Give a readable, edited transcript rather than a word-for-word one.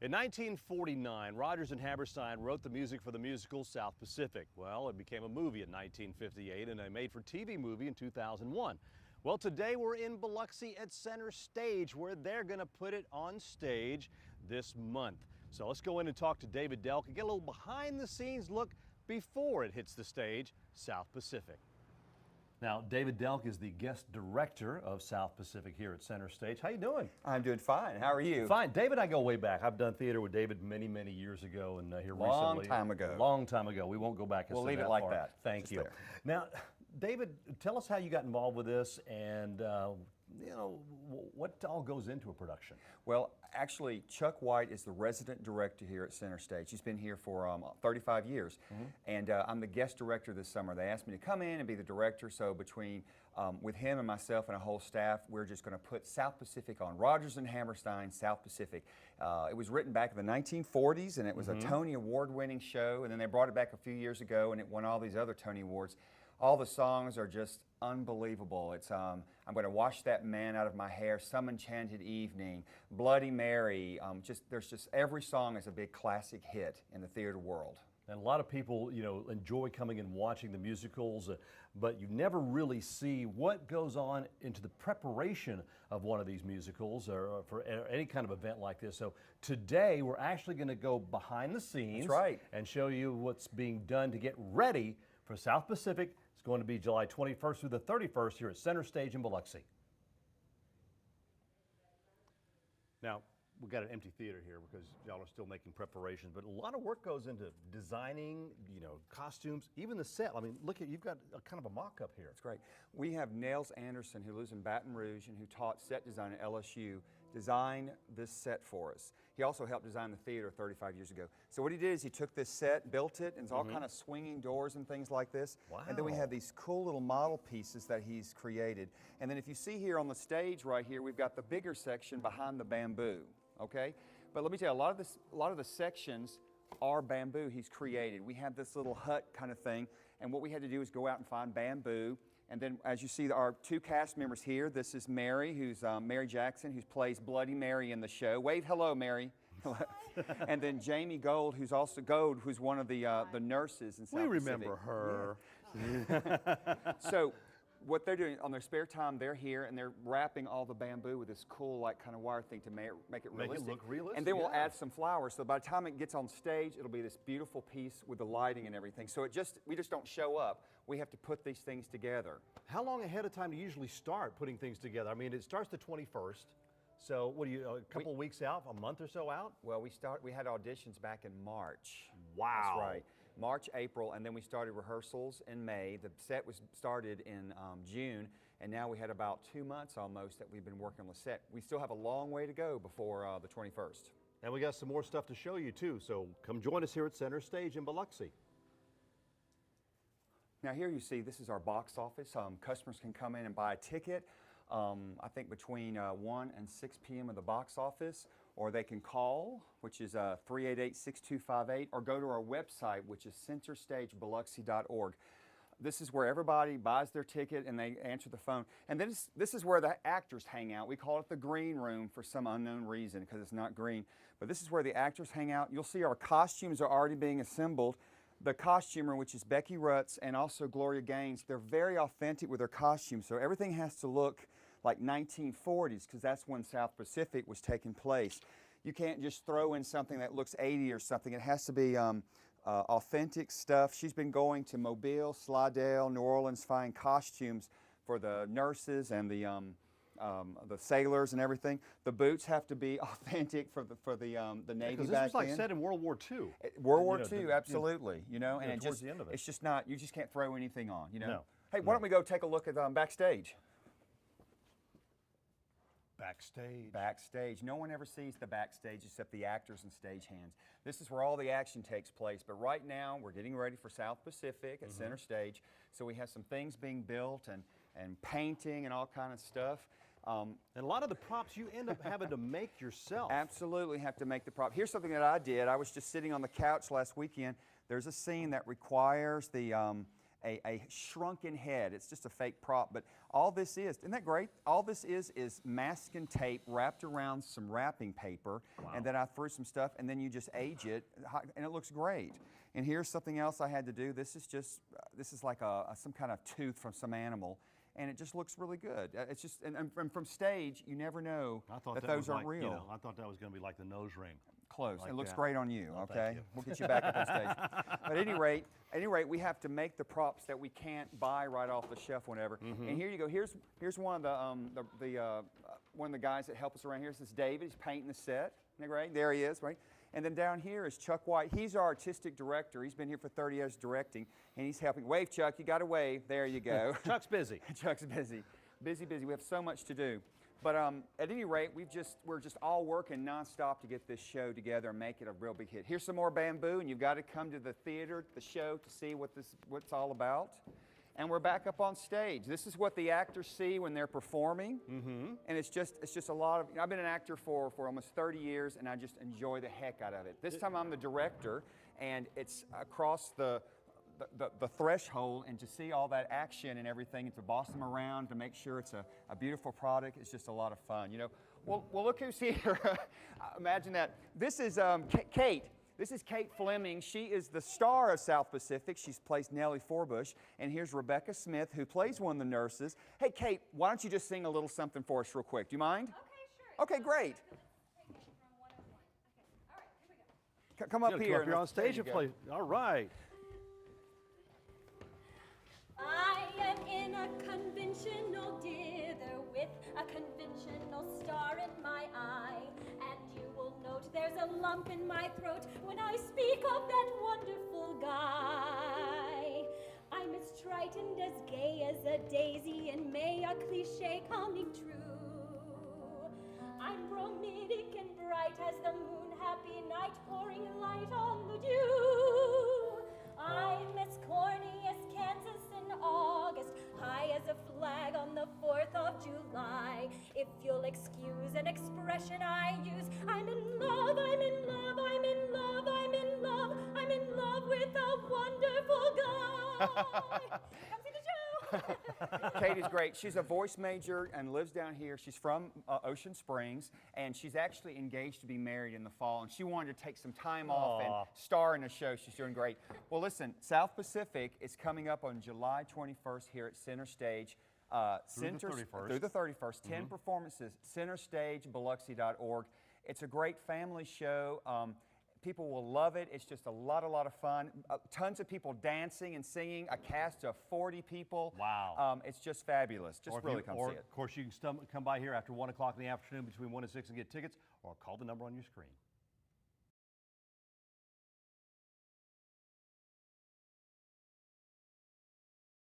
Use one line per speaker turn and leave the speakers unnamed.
In 1949, Rodgers and Hammerstein wrote the music for the musical South Pacific. Well, it became a movie in 1958 and a made-for-TV movie in 2001. Well, today we're in Biloxi at Center Stage, where they're going to put it on stage this month. So let's go in and talk to David Delk and get a little behind-the-scenes look before it hits the stage, South Pacific. Now, David Delk is the guest director of South Pacific here at Center Stage. How you doing?
I'm doing fine. How are you?
Fine. David and I go way back. I've done theater with David many, many years ago, and here
Long
recently.
time ago.
Long time ago. We won't go back and
We'll
say
leave
that
it like
far.
that.
Thank
Just
you.
there.
Now, David, tell us how you got involved with this, and what all goes into a production.
Well, actually, Chuck White is the resident director here at Center Stage. He's been here for 35 years, and I'm the guest director this summer. They asked me to come in and be the director, so between with him and myself and a whole staff, we're just going to put South Pacific on. Rodgers and Hammerstein, South Pacific. It was written back in the 1940s, and it was a Tony Award-winning show, and then they brought it back a few years ago, and it won all these other Tony Awards. All the songs are just unbelievable. It's I'm going to wash that man out of my hair, Some Enchanted Evening, Bloody Mary. There's just every song is a big classic hit in the theater world.
And a lot of people, enjoy coming and watching the musicals, but you never really see what goes on into the preparation of one of these musicals or for any kind of event like this. So today we're actually going to go behind the scenes.
That's right.
And show you what's being done to get ready for South Pacific. It's going to be July 21st through the 31st here at Center Stage in Biloxi. Now, we've got an empty theater here because y'all are still making preparations, but a lot of work goes into designing, costumes, even the set. I mean, look, you've got a kind of a mock-up here.
That's great. We have Nels Anderson, who lives in Baton Rouge and who taught set design at LSU, design this set for us. He also helped design the theater 35 years ago. So what he did is he took this set, built it, and it's all kind of swinging doors and things like this.
Wow.
And then we have these cool little model pieces that he's created. And then if you see here on the stage right here, we've got the bigger section behind the bamboo. Okay, but let me tell you, a lot of the sections are bamboo he's created. We have this little hut kind of thing, and what we had to do is go out and find bamboo. And then, as you see, our two cast members here. This is Mary, who's Mary Jackson, who plays Bloody Mary in the show. Wave hello, Mary. And then Jamie Gold, who's one of the nurses in South Pacific.
We remember her.
Yeah. So what they're doing on their spare time, they're here and they're wrapping all the bamboo with this cool, kind of wire thing to make it realistic.
Make it look realistic.
And then we'll add some flowers. So by the time it gets on stage, it'll be this beautiful piece with the lighting and everything. So we just don't show up. We have to put these things together.
How long ahead of time do you usually start putting things together? I mean, it starts the 21st. So what do you, a couple weeks out, a month or so out?
Well, we had auditions back in March.
Wow.
That's right. March, April, and then we started rehearsals in May. The set was started in June, and now we had about 2 months almost that we've been working on the set. We still have a long way to go before the 21st.
And we got some more stuff to show you too, so come join us here at Center Stage in Biloxi.
Now here you see, this is our box office. Customers can come in and buy a ticket. I think between 1 and 6 p.m. at the box office, or they can call, which is 388-6258, or go to our website, which is centerstagebiloxi.org. This is where everybody buys their ticket and they answer the phone. And then this is where the actors hang out. We call it the green room for some unknown reason because it's not green. But this is where the actors hang out. You'll see our costumes are already being assembled. The costumer, which is Becky Rutz and also Gloria Gaines, they're very authentic with their costumes, so everything has to look like 1940s because that's when South Pacific was taking place. You can't just throw in something that looks 80 or something. It has to be authentic stuff. She's been going to Mobile, Slidell, New Orleans, finding costumes for the nurses and the sailors and everything. The boots have to be authentic for the Navy back then.
Because this was like set in World War II.
World War II, absolutely. And
towards the end of it.
It's just not. You just can't throw anything on.
No.
Hey, why don't we go take a look at backstage?
Backstage.
Backstage. No one ever sees the backstage except the actors and stagehands. This is where all the action takes place. But right now, we're getting ready for South Pacific at Center Stage. So we have some things being built and painting and all kind of stuff.
And a lot of the props you end up having to make yourself.
Absolutely have to make the prop. Here's something that I did. I was just sitting on the couch last weekend. There's a scene that requires the a shrunken head. It's just a fake prop, but all this is, isn't that great? All this is masking tape wrapped around some wrapping paper, and then I threw some stuff, and then you just age it, and it looks great. And here's something else I had to do. This is just, this is like some kind of tooth from some animal, and it just looks really good. It's just, and from stage, you never know that those are real.
You know, I thought that was going to be like the nose ring.
Close.
Like
it looks
that.
great on you,
Oh,
okay?
thank you.
We'll get you back up on stage. But at any rate, we have to make the props that we can't buy right off the shelf whenever. And here you go. Here's one of one of the guys that help us around here. This is David. He's painting the set. Isn't that great? There he is, right? And then down here is Chuck White. He's our artistic director. He's been here for 30 years directing, and he's helping. Wave, Chuck. You got to wave. There you go.
Chuck's busy.
Chuck's busy. Busy. We have so much to do. But at any rate, we're just all working nonstop to get this show together and make it a real big hit. Here's some more bamboo, and you've got to come to the theater, the show, to see what what's all about. And we're back up on stage. This is what the actors see when they're performing, and it's just a lot of. You know, I've been an actor for almost 30 years, and I just enjoy the heck out of it. This time I'm the director, and it's across the threshold, and to see all that action and everything, and to boss them around to make sure it's a beautiful product, it's just a lot of fun, you know. Well, look who's here. Imagine that. This is Kate. This is Kate Fleming. She is the star of South Pacific. She's plays Nellie Forbush. And here's Rebecca Smith, who plays one of the nurses. Hey, Kate, why don't you just sing a little something for us real quick? Do you mind?
Okay, sure.
Okay, great. Come
You
up
gotta
here.
Come up here on stage and play. All right.
I am in a conventional dither with a conventional star in my eye. And you will note there's a lump in my throat when I speak of that wonderful guy. I'm as trite and as gay as a daisy in May, a cliche coming true. I'm bromidic and bright as the moon, happy night, pouring light on the dew. I'm as corny as Kansas in August, high as a flag on the 4th of July. If you'll excuse an expression I use, I'm in love, I'm in love, I'm in love, I'm in love, I'm in love with a wonderful guy. Come see the show.
Kate is great. She's a voice major and lives down here. She's from Ocean Springs, and she's actually engaged to be married in the fall, and she wanted to take some time off and star in a show. She's doing great. Well, listen, South Pacific is coming up on July 21st here at Center Stage.
Through the 31st.
10 performances, centerstage.biloxi.org. It's a great family show. People will love it. It's just a lot of fun. Tons of people dancing and singing. A cast of 40 people.
Wow.
It's just fabulous. Just really come see it.
Of course, you can come by here after 1 o'clock in the afternoon between 1 and 6 and get tickets, or call the number on your screen.